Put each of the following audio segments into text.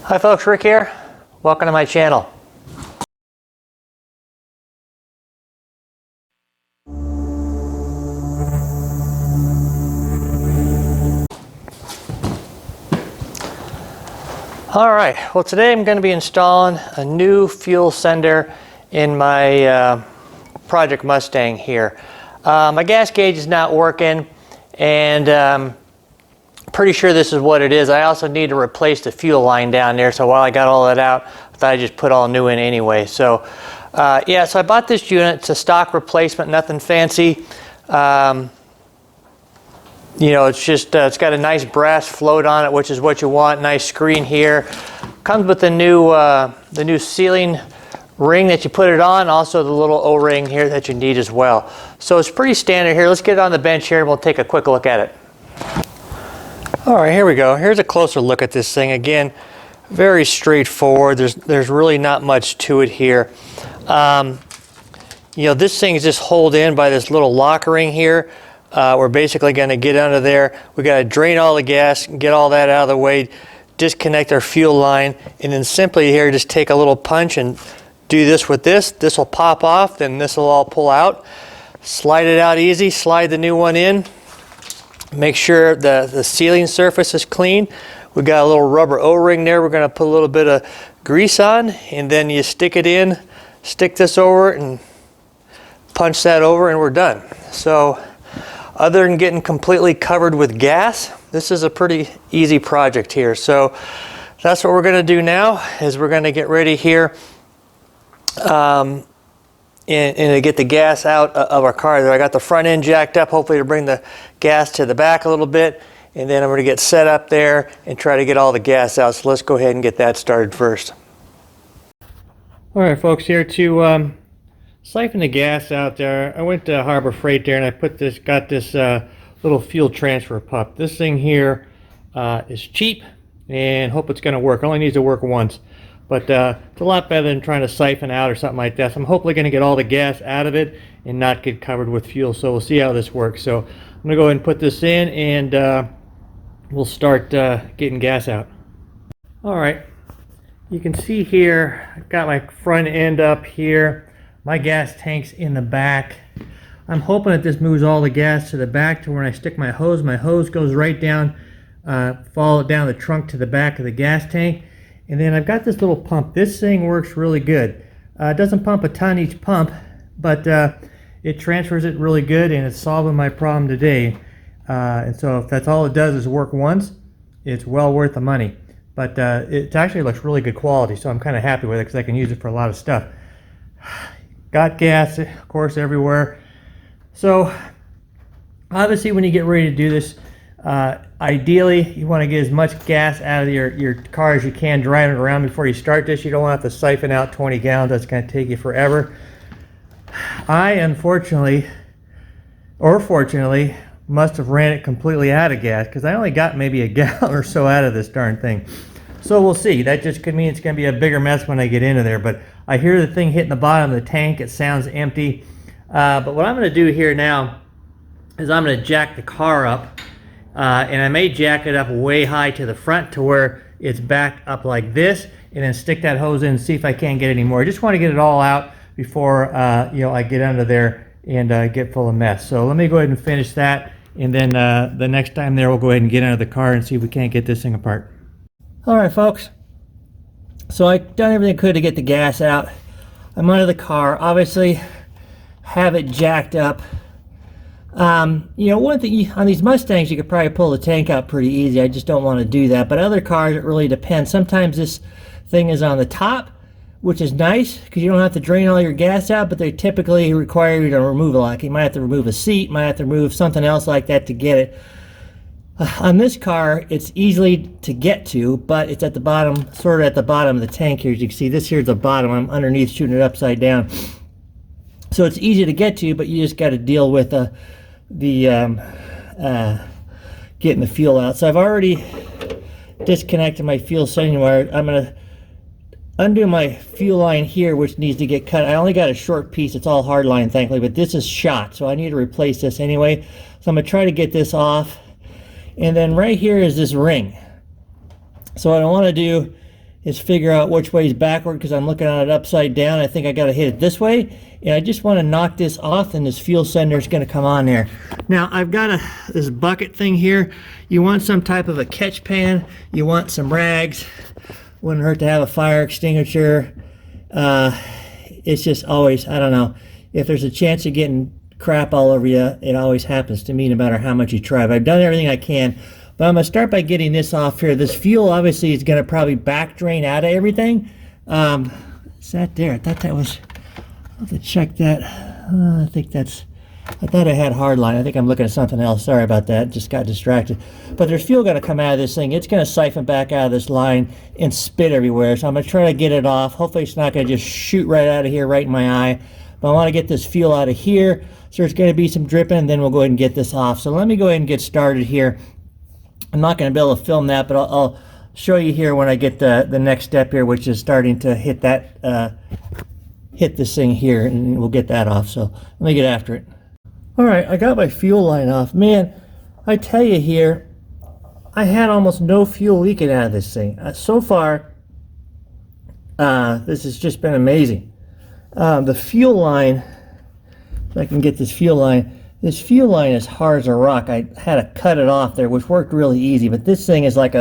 Hi folks, Rick here. Welcome to my channel. Alright, well today I'm going to be installing a new fuel sender in my Project Mustang here. My gas gauge is not working and pretty sure this is what it is. I also need to replace the fuel line down there, so while I got all that out, I thought I'd just put all new in anyway. So yeah, so I bought this unit. It's a stock replacement, nothing fancy. You know, it's just it's got a nice brass float on it, which is what you want. Nice screen here. Comes with the new sealing ring that you put it on, also the little O-ring here that you need as well. So it's pretty standard here. Let's get it on the bench here and we'll take a quick look at it. All right, here we go. Here's a closer look at this thing. Again, very straightforward. There's really not much to it here. You know, this thing is just held in by this little lock ring here. We're basically going to get under there. We got to drain all the gas, get all that out of the way, disconnect our fuel line, and then simply here just take a little punch and do this with this. This will pop off, then this will all pull out. Slide it out easy, slide the new one in. Make sure the sealing surface is clean. We got a little rubber O-ring there. We're going to put a little bit of grease on, and then you stick it in, stick this over it, and punch that over, and we're done. So other than getting completely covered with gas, this is a pretty easy project here. So that's what we're going to do now, is we're going to get ready here and get the gas out of our car there. I got the front end jacked up, hopefully to bring the gas to the back a little bit, and then I'm going to get set up there and try to get all the gas out. So let's go ahead and get that started first. All right, folks, here to siphon the gas out there. I went to Harbor Freight there and I got this little fuel transfer pup. This thing here is cheap and hope it's going to work. It only needs to work once. But it's a lot better than trying to siphon out or something like that. So I'm hopefully going to get all the gas out of it and not get covered with fuel. So we'll see how this works. So I'm going to go ahead and put this in and we'll start getting gas out. All right. You can see here, I've got my front end up here. My gas tank's in the back. I'm hoping that this moves all the gas to the back to where I stick my hose goes right down, follow it down the trunk to the back of the gas tank. And then I've got this little pump. This thing works really good. It doesn't pump a ton each pump, but it transfers it really good, and it's solving my problem today. And so if that's all it does is work once, it's well worth the money. But it actually looks really good quality, so I'm kind of happy with it because I can use it for a lot of stuff. Got gas, of course, everywhere. So obviously when you get ready to do this, ideally you want to get as much gas out of your car as you can driving it around before you start this. You don't want to have to siphon out 20 gallons. That's going to take you forever. I unfortunately, or fortunately, must have ran it completely out of gas because I only got maybe a gallon or so out of this darn thing. So we'll see. That just could mean it's going to be a bigger mess when I get into there. But I hear the thing hitting the bottom of the tank. It sounds empty. But what I'm going to do here now is I'm going to jack the car up. And I may jack it up way high to the front to where it's back up like this, and then stick that hose in and see if I can't get any more. I just want to get it all out before you know, I get under there and get full of mess. So let me go ahead and finish that, and then the next time there we'll go ahead and get under the car and see if we can't get this thing apart. All right, folks. So I've done everything I could to get the gas out. I'm under the car. Obviously, have it jacked up. You know, one thing on these Mustangs, you could probably pull the tank out pretty easy. I just don't want to do that. But other cars, it really depends. Sometimes this thing is on the top, which is nice because you don't have to drain all your gas out, but they typically require you to remove a lot. You might have to remove a seat, might have to remove something else like that to get it. On this car, it's easily to get to, but it's at the bottom, sort of at the bottom of the tank here. As you can see, this here's the bottom. I'm underneath shooting it upside down. So it's easy to get to, but you just got to deal with getting the fuel out. So I've already disconnected my fuel sending wire. I'm going to undo my fuel line here, which needs to get cut. I only got a short piece. It's all hard line, thankfully, but this is shot, so I need to replace this anyway. So I'm going to try to get this off. And then right here is this ring. So what I want to do is figure out which way is backward because I'm looking at it upside down. I think I got to hit it this way, and I just want to knock this off, and this fuel sender is going to come on there. Now I've got this bucket thing here. You want some type of a catch pan. You want some rags. Wouldn't hurt to have a fire extinguisher. It's just always, I don't know, if there's a chance of getting crap all over you, it always happens to me no matter how much you try. But I've done everything I can. But I'm going to start by getting this off here. This fuel obviously is going to probably back drain out of everything. Is that there? I thought that was, I'll have to check that. I thought I had hard line. I think I'm looking at something else. Sorry about that. Just got distracted. But there's fuel going to come out of this thing. It's going to siphon back out of this line and spit everywhere. So I'm going to try to get it off. Hopefully it's not going to just shoot right out of here, right in my eye. But I want to get this fuel out of here. So there's going to be some dripping, and then we'll go ahead and get this off. So let me go ahead and get started here. I'm not going to be able to film that, but I'll show you here when I get the next step here, which is starting to hit that, hit this thing here, and we'll get that off. So let me get after it. All right, I got my fuel line off. Man, I tell you here, I had almost no fuel leaking out of this thing. So far, this has just been amazing. The fuel line, if I can get this fuel line is hard as a rock. I had to cut it off there, which worked really easy, but this thing is like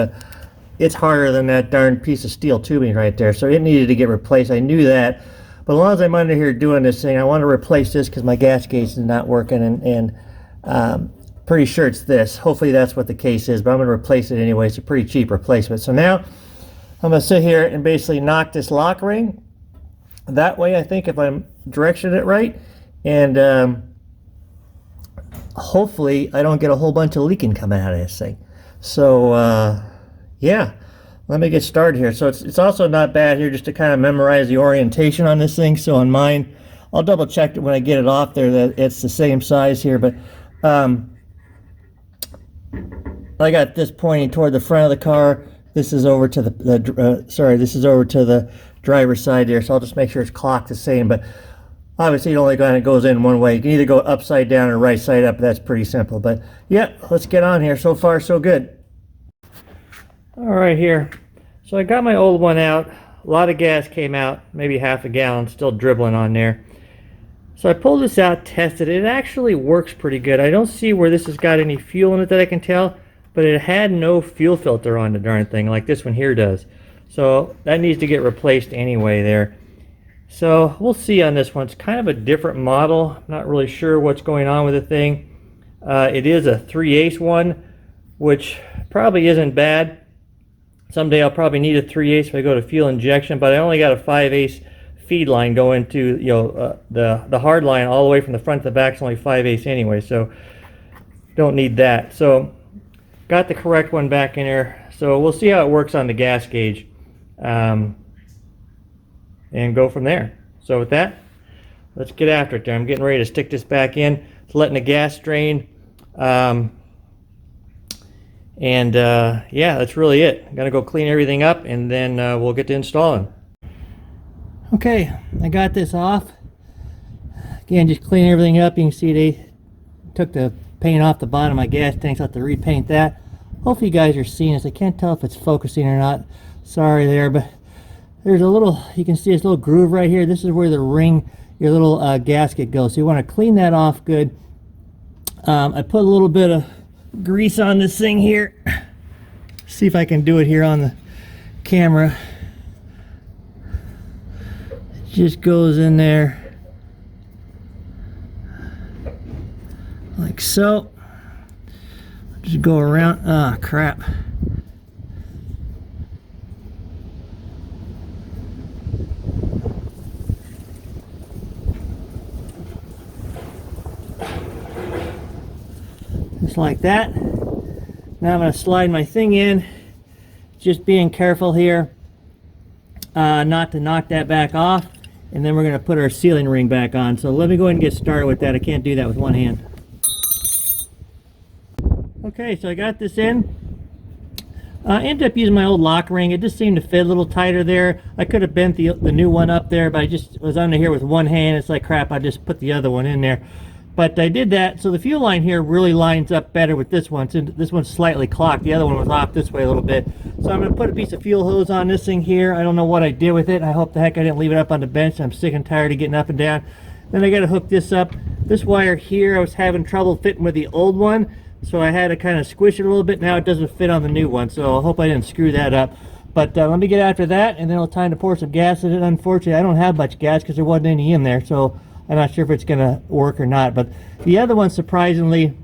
it's harder than that darn piece of steel tubing right there, so it needed to get replaced. I knew that, but as long as I'm under here doing this thing, I want to replace this because my gas gauge is not working, and pretty sure it's this. Hopefully that's what the case is, but I'm going to replace it anyway. It's a pretty cheap replacement. So now I'm going to sit here and basically knock this lock ring. That way, I think if I'm directioning it right, and hopefully I don't get a whole bunch of leaking coming out of this thing. So yeah, let me get started here. So it's also not bad here just to kind of memorize the orientation on this thing. So on mine, I'll double check it when I get it off there that it's the same size here, but I got this pointing toward the front of the car. This is over to this is over to the driver's side there, so I'll just make sure it's clocked the same. But obviously it only kind of goes in one way. You can either go upside down or right side up. That's pretty simple. But yeah, let's get on here. So far so good. All right, here. So I got my old one out. A lot of gas came out, maybe half a gallon, still dribbling on there. So I pulled this out, tested it. It actually works pretty good. I don't see where this has got any fuel in it that I can tell, but it had no fuel filter on the darn thing like this one here does. So that needs to get replaced anyway there. So we'll see on this one. It's kind of a different model. I'm not really sure what's going on with the thing. It is a 3/8 one, which probably isn't bad. Someday I'll probably need a 3/8 if I go to fuel injection, but I only got a 5/8 feed line going to, you know, the hard line all the way from the front to the back is only 5/8 anyway, so don't need that. So got the correct one back in there. So we'll see how it works on the gas gauge, and go from there. So with that, let's get after it there. I'm getting ready to stick this back in. It's letting the gas drain. Yeah, that's really it. I'm gonna go clean everything up, and then we'll get to installing. Okay, I got this off. Again, just clean everything up. You can see they took the paint off the bottom of my gas tanks. I'll have to repaint that. Hopefully you guys are seeing this. I can't tell if it's focusing or not. Sorry there, but there's a little, you can see this little groove right here. This is where the ring, your little gasket goes. So you want to clean that off good. I put a little bit of grease on this thing here. See if I can do it here on the camera. It just goes in there like so. Just go around. Ah, crap. Just like that. Now I'm going to slide my thing in, just being careful here not to knock that back off, and then we're going to put our sealing ring back on. So let me go ahead and get started with that. I can't do that with one hand. Okay, so I got this in. I ended up using my old lock ring. It just seemed to fit a little tighter there. I could have bent the new one up there, but I just was under here with one hand. It's like crap, I just put the other one in there. But I did that, so the fuel line here really lines up better with this one. So this one's slightly clocked. The other one was off this way a little bit. So I'm going to put a piece of fuel hose on this thing here. I don't know what I did with it. I hope the heck I didn't leave it up on the bench. I'm sick and tired of getting up and down. Then I got to hook this up. This wire here, I was having trouble fitting with the old one, so I had to kind of squish it a little bit. Now it doesn't fit on the new one, so I hope I didn't screw that up. But let me get after that, and then it'll time to pour some gas in it. Unfortunately, I don't have much gas because there wasn't any in there, so I'm not sure if it's going to work or not. But the other one surprisingly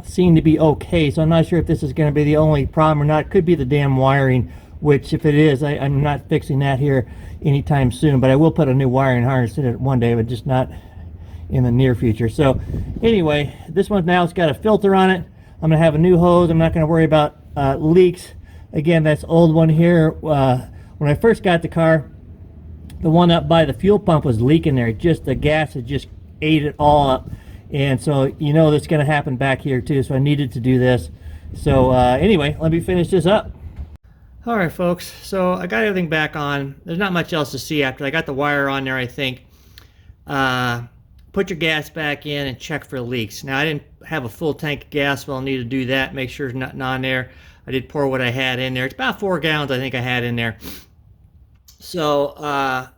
seemed to be okay, so I'm not sure if this is going to be the only problem or not. Could be the damn wiring, which if it is, I'm not fixing that here anytime soon. But I will put a new wiring harness in it one day, but just not in the near future. So anyway, this one now it's got a filter on it. I'm going to have a new hose. I'm not going to worry about leaks. Again, that's old one here. When I first got the car, the one up by the fuel pump was leaking there. Just the gas had just ate it all up. And so you know that's going to happen back here too. So I needed to do this. So anyway, let me finish this up. All right, folks. So I got everything back on. There's not much else to see after I got the wire on there, I think. Put your gas back in and check for leaks. Now I didn't have a full tank of gas, so I'll need to do that. Make sure there's nothing on there. I did pour what I had in there. It's about 4 gallons I think I had in there. So I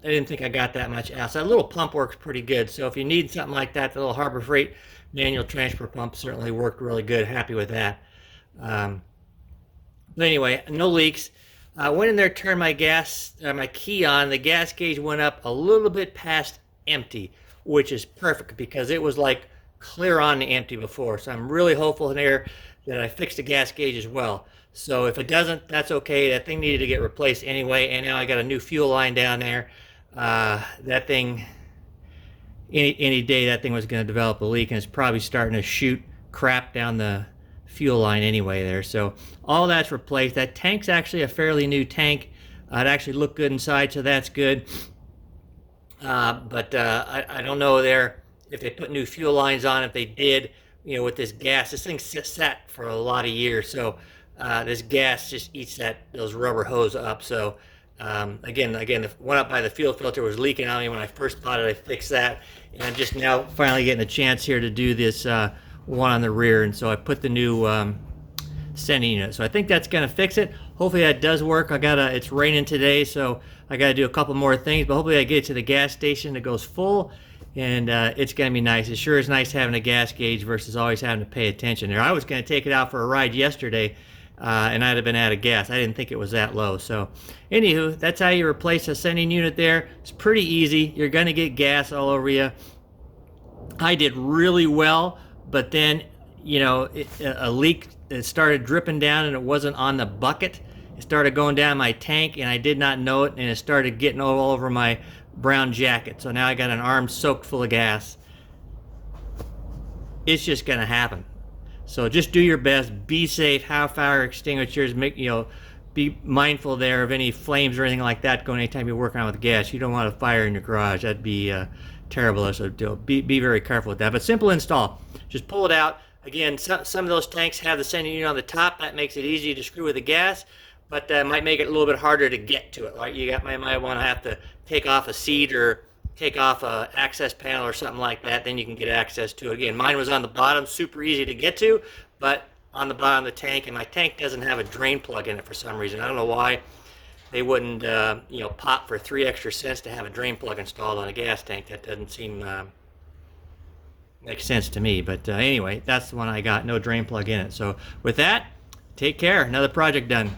didn't think I got that much out. So that little pump works pretty good. So if you need something like that, the little Harbor Freight manual transfer pump certainly worked really good. Happy with that. But anyway, no leaks. I went in there, turned my key on. The gas gauge went up a little bit past empty, which is perfect because it was like clear on to empty before. So I'm really hopeful in there that I fixed the gas gauge as well. So if it doesn't, that's okay. That thing needed to get replaced anyway, and now I got a new fuel line down there. That thing, any day that thing was going to develop a leak, and it's probably starting to shoot crap down the fuel line anyway there. So all that's replaced. That tank's actually a fairly new tank. It actually looked good inside, so that's good. But I don't know there if they put new fuel lines on. If they did, you know, with this gas, this thing sat for a lot of years, so this gas just eats those rubber hose up. So again, the one up by the fuel filter was leaking on me when I first bought it. I fixed that, and I'm just now finally getting a chance here to do this one on the rear, and so I put the new sending unit. So I think that's going to fix it. Hopefully that does work. It's raining today, so I got to do a couple more things, but hopefully I get it to the gas station that goes full, and it's going to be nice. It sure is nice having a gas gauge versus always having to pay attention there. I was going to take it out for a ride yesterday, and I'd have been out of gas. I didn't think it was that low. So anywho, that's how you replace a sending unit there. It's pretty easy. You're going to get gas all over you. I did really well, but then, you know, a leak, it started dripping down, and it wasn't on the bucket. It started going down my tank, and I did not know it, and it started getting all over my brown jacket. So now I got an arm soaked full of gas. It's just going to happen. So just do your best. Be safe. Have fire extinguishers. Be mindful there of any flames or anything like that going anytime you're working on with gas. You don't want a fire in your garage. That'd be terrible. So be very careful with that. But simple install. Just pull it out. Again, some of those tanks have the sending unit on the top. That makes it easy to screw with the gas, but might make it a little bit harder to get to it. Like might want to have to take off a seat or take off a access panel or something like that. Then you can get access to it. Again, mine was on the bottom, super easy to get to, but on the bottom of the tank, and my tank doesn't have a drain plug in it for some reason. I don't know why they wouldn't pop for 3 extra cents to have a drain plug installed on a gas tank. That doesn't seem makes sense to me. But anyway, that's the one I got, no drain plug in it. So with that, take care. Another project done.